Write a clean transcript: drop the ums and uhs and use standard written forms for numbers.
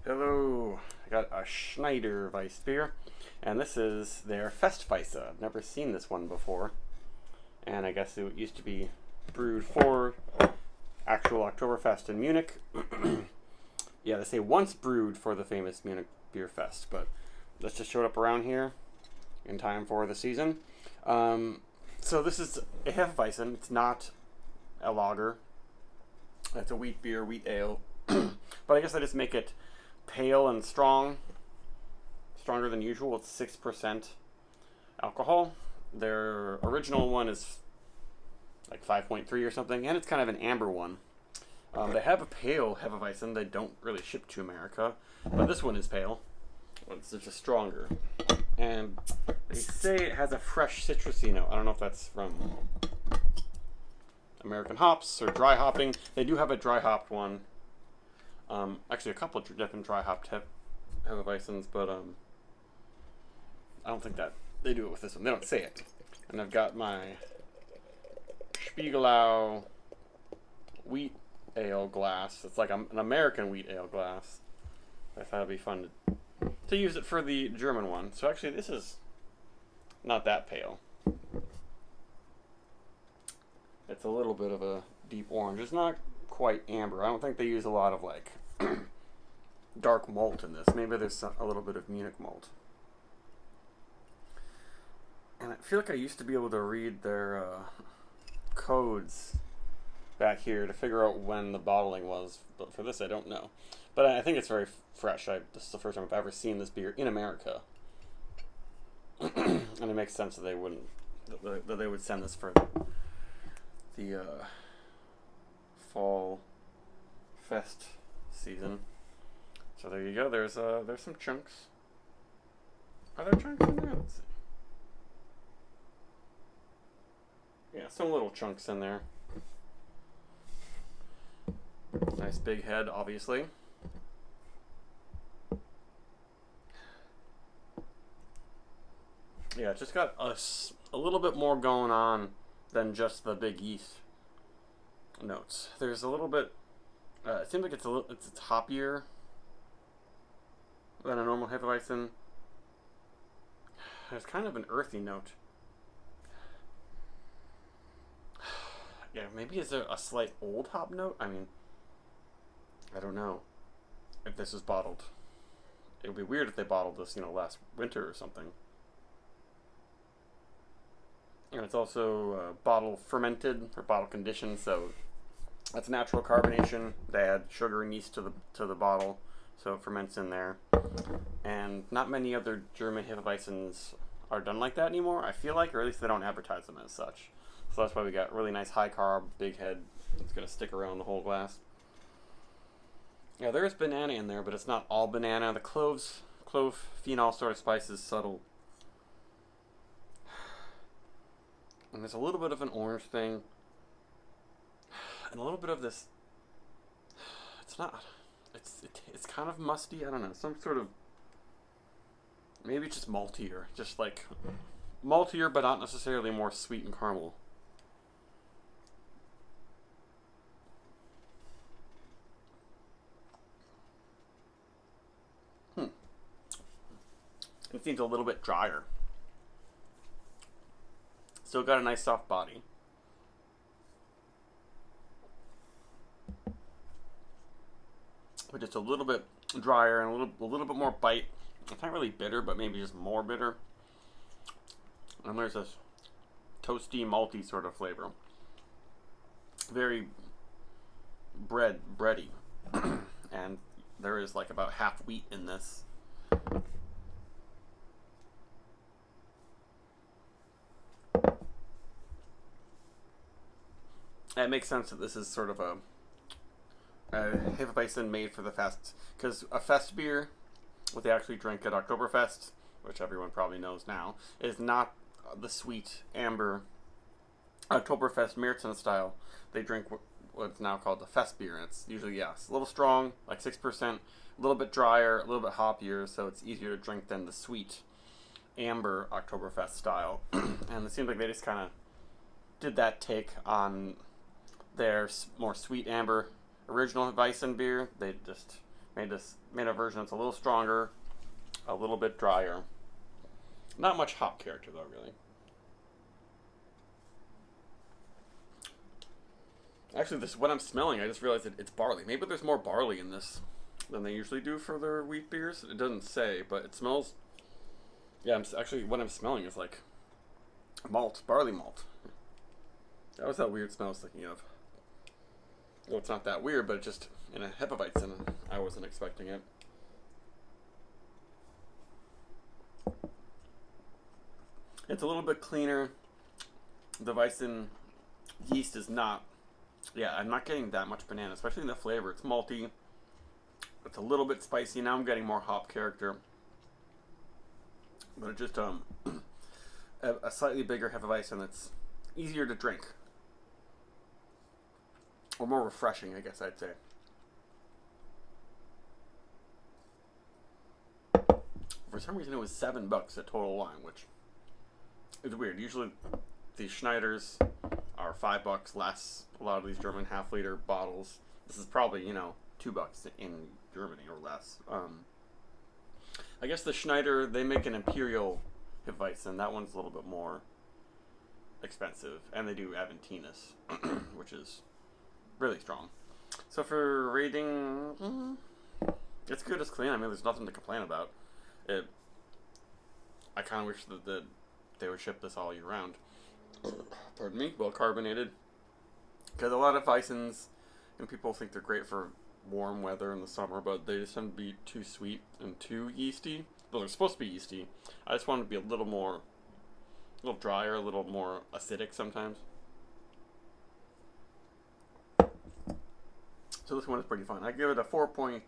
Hello, I got a Schneider Weiss beer, and this is their Fest-Weisse. I've never seen this one before, and I guess it used to be brewed for actual Oktoberfest in Munich. Yeah, they say once brewed for the famous Munich Beer Fest, but this just showed up around here in time for the season. So this is a Hefeweizen. It's not a lager. It's a wheat beer, wheat ale. But I guess I just make it pale and strong, stronger than usual. It's 6% alcohol. Their original one is like 5.3 or something, and it's kind of an amber one. They have a pale Hefeweizen. They don't really ship to America, but this one is pale. It's just stronger, and they say it has a fresh citrusy note. I don't know if that's from American hops or dry hopping. They do have a dry hopped one. Actually, a couple of different dry hopped Hefeweizens, but I don't think that they do it with this one. They don't say it. And I've got my Spiegelau wheat ale glass. It's like an American wheat ale glass. I thought it'd be fun to use it for the German one. So actually, this is not that pale. It's a little bit of a deep orange. It's not quite amber. I don't think they use a lot of like dark malt in this. Maybe there's a little bit of Munich malt. And I feel like I used to be able to read their codes back here to figure out when the bottling was, but for this I don't know. But I think it's very fresh. This is the first time I've ever seen this beer in America. And it makes sense that they would send this for the fall fest season. So there you go. There's some chunks. Are there chunks in there? Let's see. Yeah, some little chunks in there. Nice big head, obviously. Yeah, it's just got a little bit more going on than just the big yeast notes. There's a little bit. It seems like it's hoppier than a normal Hefeweizen. There's kind of an earthy note. Yeah, maybe is there a slight old hop note? I mean, I don't know if this is bottled. It would be weird if they bottled this, last winter or something. And it's also bottle fermented or bottle conditioned, so that's natural carbonation. They add sugar and yeast to the bottle, so it ferments in there. And not many other German Hefeweizens are done like that anymore, I feel like, or at least they don't advertise them as such. So that's why we got really nice high carb, big head. It's going to stick around the whole glass. Yeah, there is banana in there, but it's not all banana. The clove phenol sort of spice is subtle. And there's a little bit of an orange thing. And a little bit of this. It's kind of musty. I don't know. Some sort of. Maybe just maltier. Just like maltier, but not necessarily more sweet and caramel. It seems a little bit drier. Still got a nice soft body. But just a little bit drier and a little bit more bite. It's not really bitter, but maybe just more bitter. And there's this toasty, malty sort of flavor. Very bready. And there is like about half wheat in this. It makes sense that this is sort of a Hefeweizen made for the fest, because a fest beer, what they actually drink at Oktoberfest, which everyone probably knows now, is not the sweet amber Oktoberfest Märzen style. They drink what's now called the fest beer, and it's usually it's a little strong, like 6%, a little bit drier, a little bit hoppier, so it's easier to drink than the sweet amber Oktoberfest style. And it seems like they just kind of did that take on their more sweet amber original Weizen beer. They just Made a version that's a little stronger, a little bit drier. Not much hop character though, really. Actually, this what I'm smelling. I just realized that it's barley. Maybe there's more barley in this than they usually do for their wheat beers. It doesn't say, but it smells. Yeah, actually what I'm smelling is like malt, barley malt. That was that weird smell I was thinking of. Well, it's not that weird, but just in a Hefeweizen, I wasn't expecting it. It's a little bit cleaner. The Weizen yeast is not. Yeah, I'm not getting that much banana, especially in the flavor. It's malty. It's a little bit spicy. Now I'm getting more hop character. But it's just a slightly bigger Hefeweizen that's easier to drink. Or more refreshing, I guess I'd say. For some reason it was $7 at Total Wine, which is weird. Usually these Schneiders are $5 less. A lot of these German half-liter bottles. This is probably, $2 in Germany or less. I guess the Schneider, they make an Imperial Hefeweizen. That one's a little bit more expensive. And they do Aventinus, which is really strong. So for rating, it's good, it's clean. I mean, there's nothing to complain about. I kind of wish that they would ship this all year round. Pardon me, well carbonated. Because a lot of Weizens, and people think they're great for warm weather in the summer, but they just tend to be too sweet and too yeasty. Well, they're supposed to be yeasty. I just want it to be a little drier, a little more acidic sometimes. So this one is pretty fun. I give it a 4.2.